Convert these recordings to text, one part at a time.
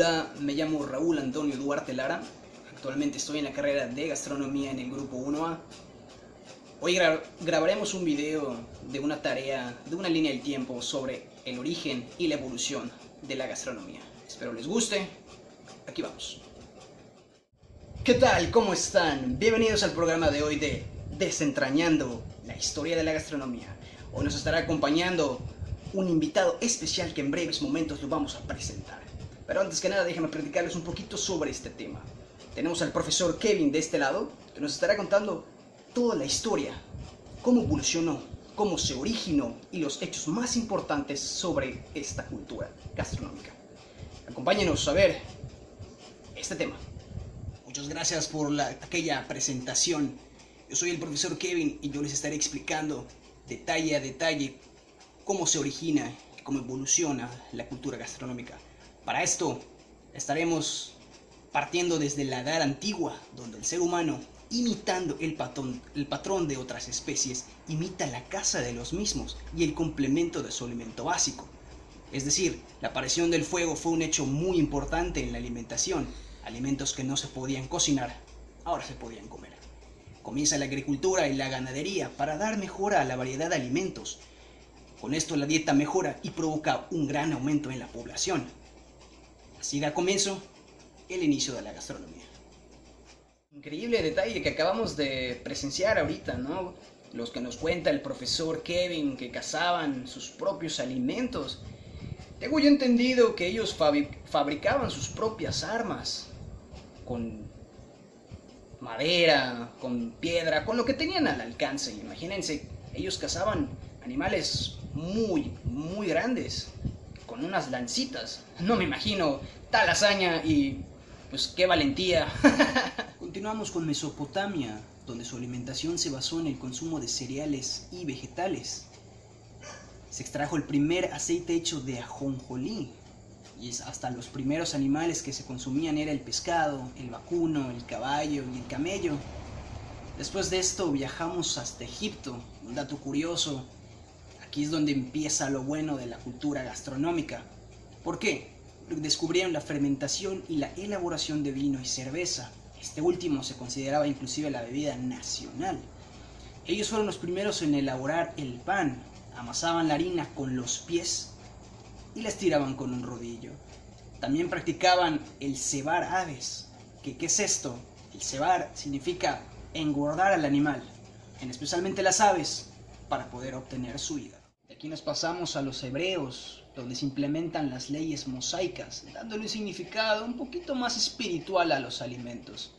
Hola, me llamo Raúl Antonio Duarte Lara. Actualmente estoy en la carrera de gastronomía en el grupo 1A. Hoy grabaremos un video de una tarea, de una línea del tiempo sobre el origen y la evolución de la gastronomía. Espero les guste. Aquí vamos. ¿Qué tal? ¿Cómo están? Bienvenidos al programa de hoy de Desentrañando la historia de la gastronomía. Hoy nos estará acompañando un invitado especial que en breves momentos lo vamos a presentar. Pero antes que nada, déjenme platicarles un poquito sobre este tema. Tenemos al profesor Kevin de este lado, que nos estará contando toda la historia, cómo evolucionó, cómo se originó y los hechos más importantes sobre esta cultura gastronómica. Acompáñenos a ver este tema. Muchas gracias por aquella presentación. Yo soy el profesor Kevin y yo les estaré explicando detalle a detalle cómo se origina y cómo evoluciona la cultura gastronómica. Para esto estaremos partiendo desde la edad antigua, donde el ser humano, imitando el patrón de otras especies, imita la caza de los mismos y el complemento de su alimento básico. Es decir, la aparición del fuego fue un hecho muy importante en la alimentación. Alimentos que no se podían cocinar, ahora se podían comer. Comienza la agricultura y la ganadería para dar mejora a la variedad de alimentos. Con esto la dieta mejora y provoca un gran aumento en la población. Así da comienzo el inicio de la gastronomía. Increíble detalle que acabamos de presenciar ahorita, ¿no? Los que nos cuenta el profesor Kevin, que cazaban sus propios alimentos. Tengo yo entendido que ellos fabricaban sus propias armas con madera, con piedra, con lo que tenían al alcance. Imagínense, ellos cazaban animales muy grandes, con unas lancitas. No me imagino tal hazaña y pues qué valentía. Continuamos con Mesopotamia, donde su alimentación se basó en el consumo de cereales y vegetales. Se extrajo el primer aceite hecho de ajonjolí, y hasta los primeros animales que se consumían era el pescado, el vacuno, el caballo y el camello. Después de esto viajamos hasta Egipto. Un dato curioso, aquí es donde empieza lo bueno de la cultura gastronómica. ¿Por qué? Porque descubrieron la fermentación y la elaboración de vino y cerveza. Este último se consideraba inclusive la bebida nacional. Ellos fueron los primeros en elaborar el pan. Amasaban la harina con los pies y la estiraban con un rodillo. También practicaban el cebar aves. ¿Qué es esto? El cebar significa engordar al animal, especialmente las aves, para poder obtener su hígado. De aquí nos pasamos a los hebreos, donde se implementan las leyes mosaicas, dándole un significado un poquito más espiritual a los alimentos.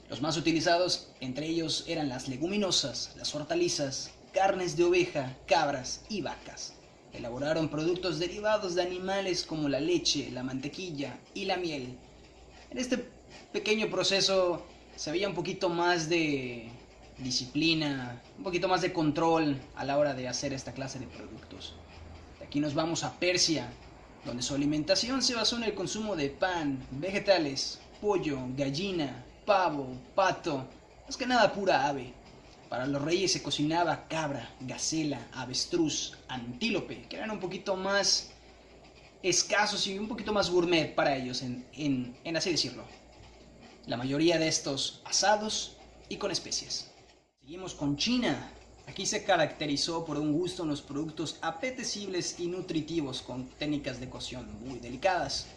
Los más utilizados entre ellos eran las leguminosas, las hortalizas, carnes de oveja, cabras y vacas. Elaboraron productos derivados de animales como la leche, la mantequilla y la miel. En este pequeño proceso se veía un poquito más de disciplina, un poquito más de control a la hora de hacer esta clase de productos. De aquí nos vamos a Persia, donde su alimentación se basó en el consumo de pan, vegetales, pollo, gallina, pavo, pato, más que nada pura ave. Para los reyes se cocinaba cabra, gacela, avestruz, antílope, que eran un poquito más escasos y un poquito más gourmet para ellos, en así decirlo. La mayoría de estos asados y con especies. Seguimos con China. Aquí se caracterizó por un gusto en los productos apetecibles y nutritivos con técnicas de cocción muy delicadas.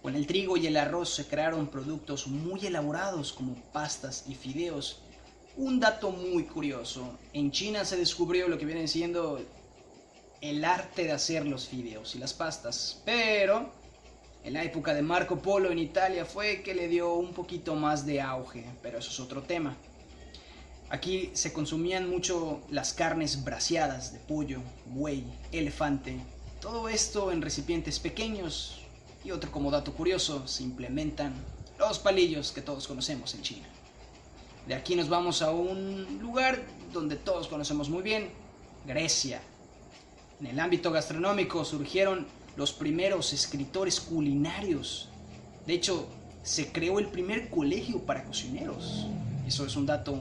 Con el trigo y el arroz se crearon productos muy elaborados como pastas y fideos. Un dato muy curioso, en China se descubrió lo que viene siendo el arte de hacer los fideos y las pastas, pero en la época de Marco Polo en Italia fue que le dio un poquito más de auge, pero eso es otro tema. Aquí se consumían mucho las carnes braseadas de pollo, buey, elefante, todo esto en recipientes pequeños, y otro como dato curioso, se implementan los palillos que todos conocemos en China. De aquí nos vamos a un lugar donde todos conocemos muy bien, Grecia. En el ámbito gastronómico surgieron los primeros escritores culinarios. De hecho, se creó el primer colegio para cocineros. Eso es un dato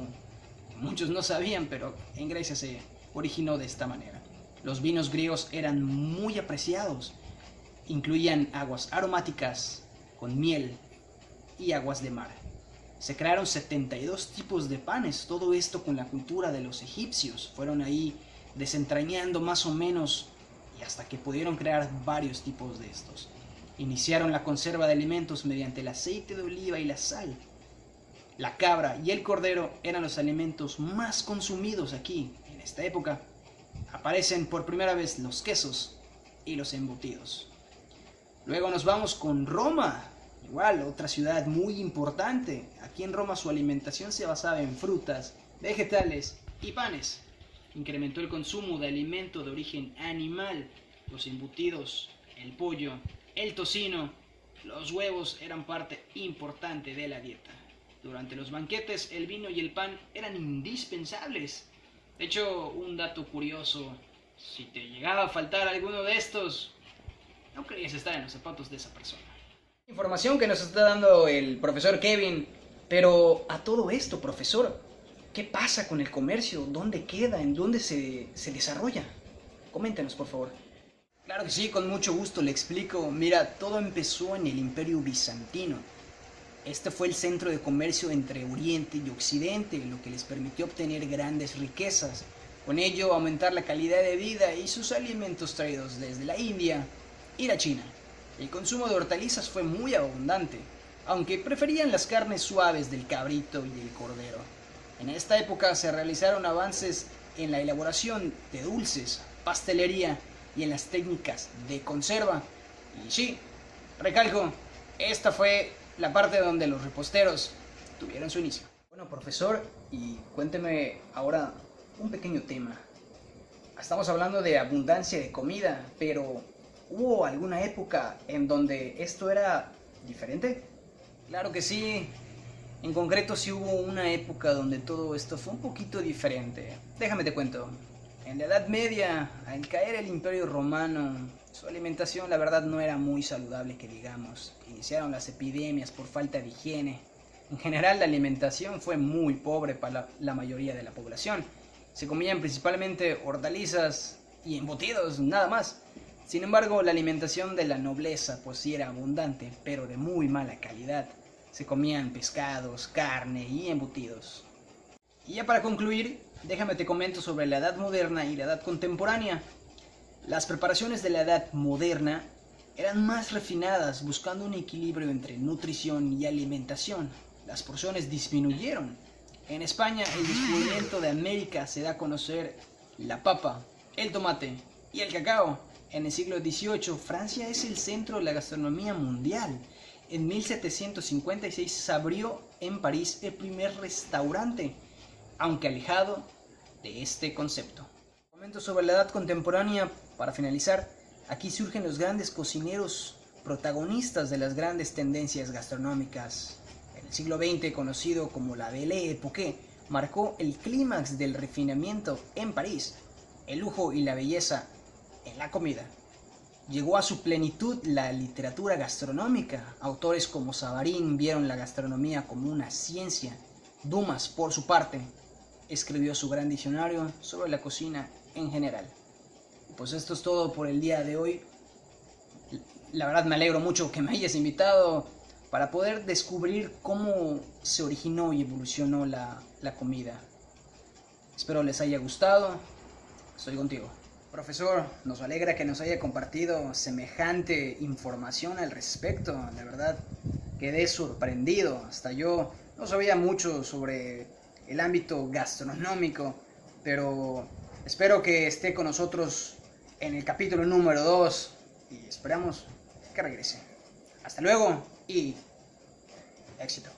que muchos no sabían, pero en Grecia se originó de esta manera. Los vinos griegos eran muy apreciados. Incluían aguas aromáticas, con miel y aguas de mar. Se crearon 72 tipos de panes, todo esto con la cultura de los egipcios. Fueron ahí desentrañando más o menos y hasta que pudieron crear varios tipos de estos. Iniciaron la conserva de alimentos mediante el aceite de oliva y la sal. La cabra y el cordero eran los alimentos más consumidos aquí. En esta época aparecen por primera vez los quesos y los embutidos. Luego nos vamos con Roma. Igual, otra ciudad muy importante. Aquí en Roma su alimentación se basaba en frutas, vegetales y panes. Incrementó el consumo de alimento de origen animal. Los embutidos, el pollo, el tocino, los huevos eran parte importante de la dieta. Durante los banquetes, el vino y el pan eran indispensables. De hecho, un dato curioso, si te llegaba a faltar alguno de estos, no querías estar en los zapatos de esa persona. Información que nos está dando el profesor Kevin, pero a todo esto, profesor, ¿qué pasa con el comercio? ¿Dónde queda? ¿En dónde se desarrolla? Coméntenos, por favor. Claro que sí, con mucho gusto le explico. Mira, todo empezó en el Imperio Bizantino. Este fue el centro de comercio entre Oriente y Occidente, lo que les permitió obtener grandes riquezas. Con ello, aumentar la calidad de vida y sus alimentos traídos desde la India y la China. El consumo de hortalizas fue muy abundante, aunque preferían las carnes suaves del cabrito y del cordero. En esta época se realizaron avances en la elaboración de dulces, pastelería y en las técnicas de conserva. Y sí, recalco, esta fue la parte donde los reposteros tuvieron su inicio. Bueno, profesor, y cuénteme ahora un pequeño tema. Estamos hablando de abundancia de comida, pero ¿hubo alguna época en donde esto era diferente? Claro que sí. En concreto sí hubo una época donde todo esto fue un poquito diferente. Déjame te cuento. En la Edad Media, al caer el Imperio Romano, su alimentación la verdad no era muy saludable que digamos. Iniciaron las epidemias por falta de higiene. En general la alimentación fue muy pobre para la mayoría de la población. Se comían principalmente hortalizas y embutidos, nada más. Sin embargo, la alimentación de la nobleza pues sí era abundante, pero de muy mala calidad. Se comían pescados, carne y embutidos. Y ya para concluir, déjame te comento sobre la edad moderna y la edad contemporánea. Las preparaciones de la edad moderna eran más refinadas, buscando un equilibrio entre nutrición y alimentación. Las porciones disminuyeron. En España, el descubrimiento de América se da a conocer la papa, el tomate y el cacao. En el siglo XVIII, Francia es el centro de la gastronomía mundial. En 1756 se abrió en París el primer restaurante, aunque alejado de este concepto. Comento sobre la edad contemporánea, para finalizar, aquí surgen los grandes cocineros protagonistas de las grandes tendencias gastronómicas. En el siglo XX, conocido como la Belle Époque, marcó el clímax del refinamiento en París, el lujo y la belleza en la comida. Llegó a su plenitud la literatura gastronómica. Autores como Savarin vieron la gastronomía como una ciencia. Dumas, por su parte, escribió su gran diccionario sobre la cocina en general. Pues esto es todo por el día de hoy. La verdad me alegro mucho que me hayas invitado para poder descubrir cómo se originó y evolucionó la comida. Espero les haya gustado. Estoy contigo. Profesor, nos alegra que nos haya compartido semejante información al respecto. De verdad, quedé sorprendido. Hasta yo no sabía mucho sobre el ámbito gastronómico, pero espero que esté con nosotros en el capítulo número 2 y esperamos que regrese. Hasta luego y éxito.